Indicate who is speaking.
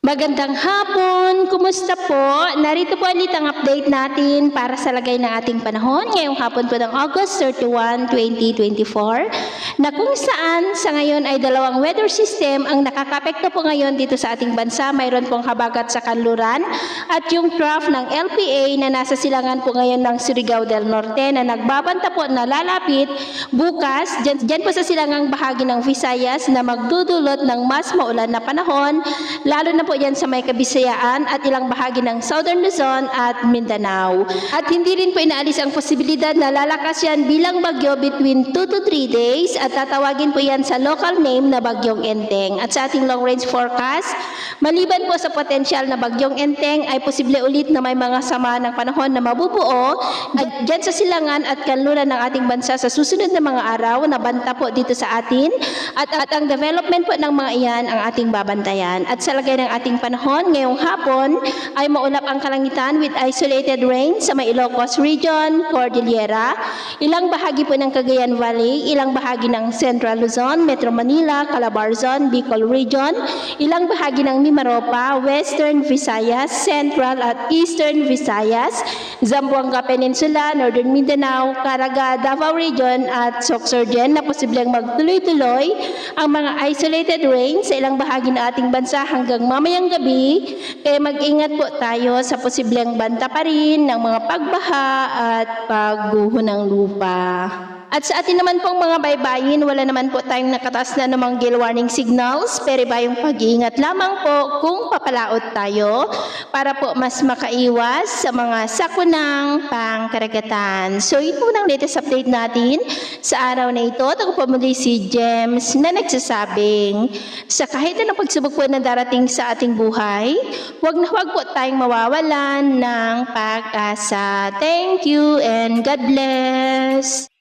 Speaker 1: Magandang hapon! Kumusta po? Narito po ulit ang update natin para sa lagay ng ating panahon ngayong hapon po ng August 31, 2024 na kung saan sa ngayon ay dalawang weather system ang nakakapekto po ngayon dito sa ating bansa. Mayroon pong habagat sa kanluran at yung trough ng LPA na nasa silangan po ngayon ng Surigao del Norte na nagbabanta po na lalapit bukas dyan po sa silangang bahagi ng Visayas na magdudulot ng mas maulan na panahon, lalo na po yan sa may Kabisayaan at ilang bahagi ng Southern Luzon at Mindanao. At hindi rin po inaalis ang posibilidad na lalakas yan bilang bagyo between 2 to 3 days at tatawagin po yan sa local name na Bagyong Enteng. At sa ating long range forecast, maliban po sa potensyal na Bagyong Enteng ay posible ulit na may mga sama ng panahon na mabubuo at dyan sa silangan at kanluran ng ating bansa sa susunod na mga araw na banta po dito sa atin at ang development po ng mga iyan ang ating babantayan. At sa lagay ng ating panahon ngayong hapon ay maulap ang kalangitan with isolated rain sa may Ilocos Region, Cordillera, ilang bahagi po ng Cagayan Valley, ilang bahagi ng Central Luzon, Metro Manila, Calabarzon, Bicol Region, ilang bahagi ng Mimaropa, Western Visayas, Central at Eastern Visayas, Zamboanga Peninsula, Northern Mindanao, Caraga, Davao Region at Sorsogon na posibleng magtuloy-tuloy ang mga isolated rain sa ilang bahagi ng ating bansa hanggang mamayang gabi, kaya mag-ingat po tayo sa posibleng banta pa rin ng mga pagbaha at pagguho ng lupa. At sa atin naman pong mga baybayin, wala naman po tayong nakataas na namang gale warning signals, pero ba yung pag-iingat lamang po kung papalaot tayo para po mas makaiwas sa mga sakunang pangkaragatan. So yun po ang latest update natin sa araw na ito. At ako po muli si James na nagsasabing sa kahit anong pagsubok po na darating sa ating buhay, huwag po tayong mawawalan ng pag-asa. Thank you and God bless!